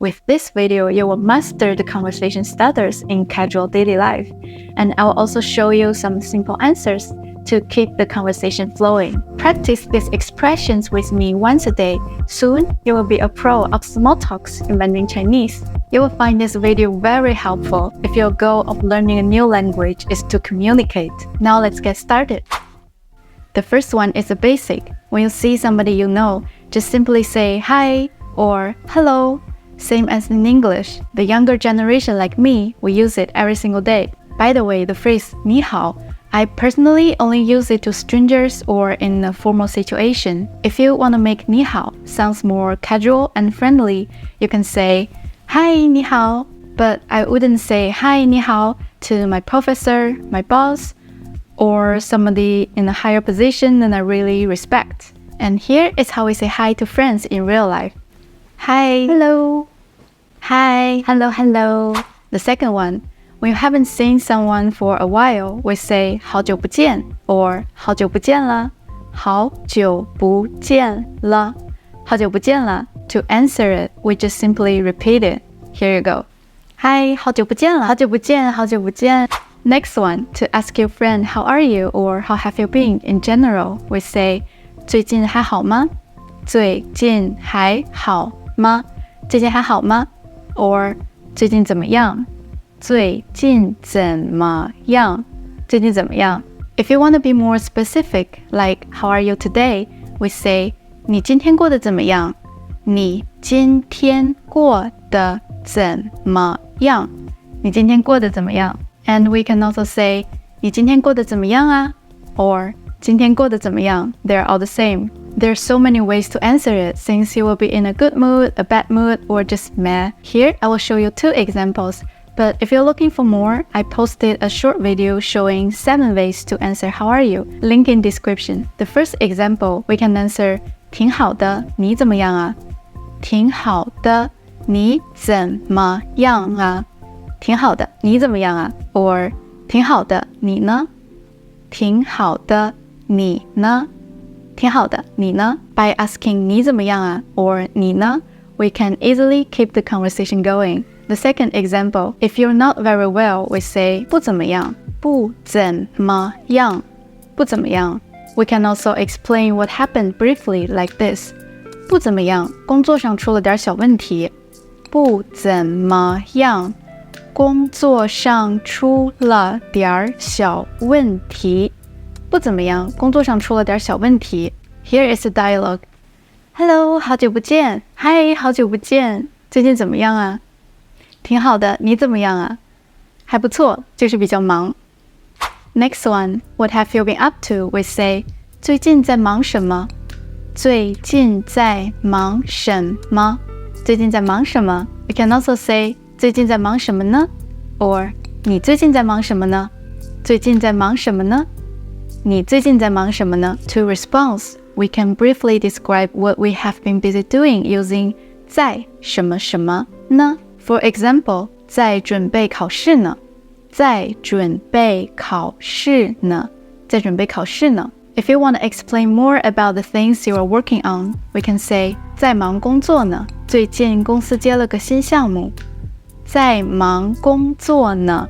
With this video, you will master the conversation starters in casual daily life, and I will also show you some simple answers to keep the conversation flowing. Practice these expressions with me once a day. Soon, you will be a pro of small talks in Mandarin Chinese. You will find this video very helpful if your goal of learning a new language is to communicate. Now let's get started. The first one is a basic. When you see somebody you know, just simply say hi or hello. Same as in English. The younger generation like me, we use it every single day. By the way, the phrase 你好, I personally only use it to strangers or in a formal situation. If you want to make 你好 sounds more casual and friendly, you can say hi 你好, but I wouldn't say hi 你好 to my professor, my boss, or somebody in a higher position than I really respect. And here is how we say hi to friends in real life. Hi, hello. Hi, hello, hello. The second one, when you haven't seen someone for a while, we say 好久不见 or 好久不见了,好久不见了,好久不见了. To answer it, we just simply repeat it. Here you go. Hi, 好久不见了,好久不见,好久不见. Next one, to ask your friend how are you or how have you been in general, we say 最近还好吗?最近还好吗?最近还好吗? Or 最近怎么样?最近怎么样?最近怎么样? If you want to be more specific, like how are you today, we say 你今天过得怎么样?你今天过得怎么样?你今天过得怎么样? And we can also say 你今天过得怎么样啊? Or 今天过得怎么样? They're all the same. There are so many ways to answer it since you will be in a good mood, a bad mood, or just meh. Here, I will show you 2 examples. But if you're looking for more, I posted a short video showing 7 ways to answer how are you. Link in description. The first example, we can answer 挺好的,你怎么样啊?挺好的,你怎么样啊?挺好的,你怎么样啊? Or 挺好的,你呢?挺好的,你呢?挺好的,你呢? By asking 你怎么样啊 or 你呢, we can easily keep the conversation going. The second example, if you're not very well, we say 不怎么样,不怎么样,不怎么样. We can also explain what happened briefly like this. 不怎么样,工作上出了点小问题。不怎么样,工作上出了点小问题。不怎么样,工作上出了点小问题。Here is the dialogue. Hello, 好久不见。Hi, 好久不见。最近怎么样啊？挺好的，你怎么样啊？还不错，就是比较忙。Next one, what have you been up to? We say, 最近在忙什么？最近在忙什么？最近在忙什么？ We can also say, 最近在忙什么呢？ Or, 你最近在忙什么呢？最近在忙什么呢？你最近在忙什么呢? To response, we can briefly describe what we have been busy doing using 在什么什么呢? For example, 在准备考试呢。在准备考试呢。在准备考试呢。If you want to explain more about the things you are working on, we can say 在忙工作呢。最近公司接了个新项目。在忙工作呢。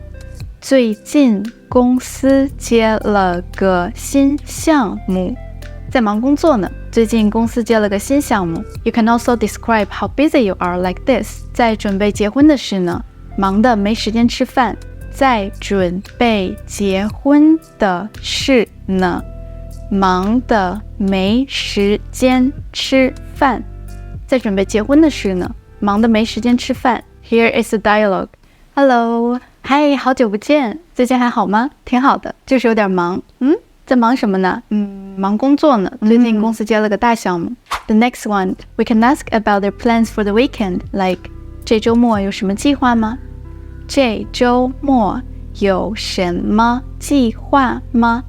最近公司接了个新项目。在忙工作呢。最近公司接了个新项目。You can also describe how busy you are like this. 在准备结婚的事呢。忙得没时间吃饭。在准备结婚的事呢。忙得没时间吃饭。在准备结婚的事呢。忙得没时间吃饭。Here is the dialogue. Hello. 嗨，好久不见，最近还好吗？挺好的，就是有点忙。在忙什么呢？忙工作呢。最近公司接了个大项目。The next one, we can ask about their plans for the weekend, like 这周末有什么计划吗？这周末有什么计划吗？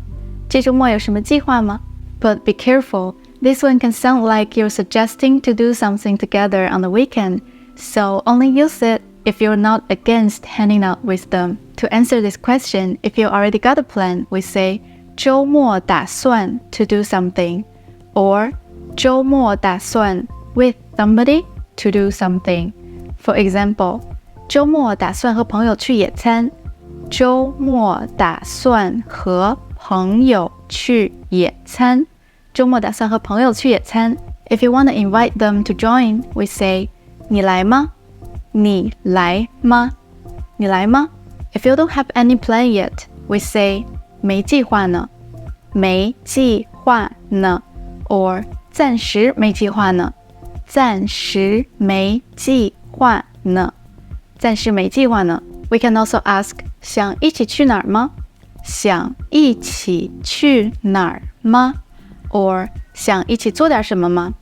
这周末有什么计划吗？ But be careful, this one can sound like you're suggesting to do something together on the weekend, so only use it if you're not against hanging out with them. To answer this question, if you already got a plan, we say 周末打算 to do something, or 周末打算 with somebody to do something. For example, 周末打算和朋友去野餐。周末打算和朋友去野餐。周末打算和朋友去野餐。If you want to invite them to join, we say, 你来吗？你来吗？你来吗？ If you don't have any plan yet, we say, 没计划呢。没计划呢。Or 暂时没计划呢。暂时没计划呢。暂时没计划呢。We can also ask, 想一起去哪儿吗？想一起去哪儿吗？ Or 想一起做点什么吗？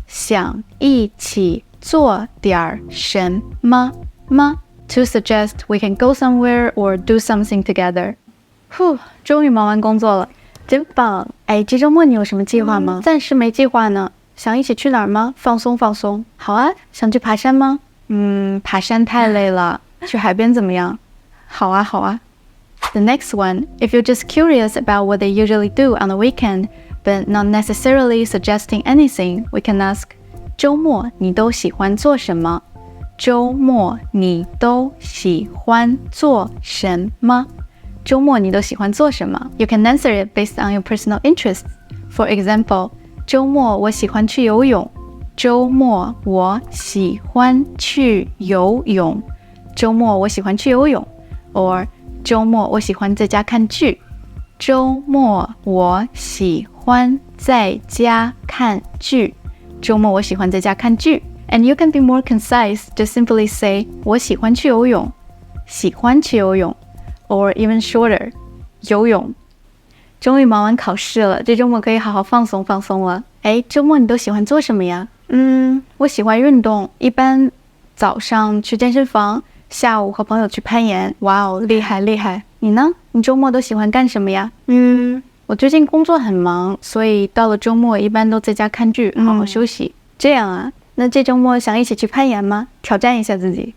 想一起做点什么吗？ To suggest we can go somewhere or do something together. 终于忙完工作了，真棒！哎，这周末你有什么计划吗？暂时没计划呢。想一起去哪儿吗？放松放松。好啊，想去爬山吗？爬山太累了。去海边怎么样？好啊，好啊。The next one, if you're just curious about what they usually do on the weekend, but not necessarily suggesting anything, we can ask, 周末你都喜欢做什么？周末你都喜欢做什么？周末你都喜欢做什么？ You can answer it based on your personal interests. For example, 周末我喜欢去游泳。周末我喜欢去游泳。周末我喜欢去游泳。Or 周末我喜欢在家看剧。周末我喜欢在家看剧。周末我喜欢在家看剧。And you can be more concise, just simply say, 我喜欢去游泳。喜欢去游泳。Or even shorter, 游泳。终于忙完考试了，这周末可以好好放松放松了。哎，周末你都喜欢做什么呀？我喜欢运动，一般早上去健身房，下午和朋友去攀岩。哇哦，厉害厉害！你呢？你周末都喜欢干什么呀？我最近工作很忙，所以到了周末一般都在家看剧，好好休息。这样啊，那这周末想一起去攀岩吗？挑战一下自己。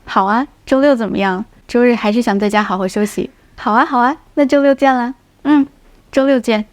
好啊，周六怎么样？周日还是想在家好好休息。好啊好啊，那周六见啦。周六见。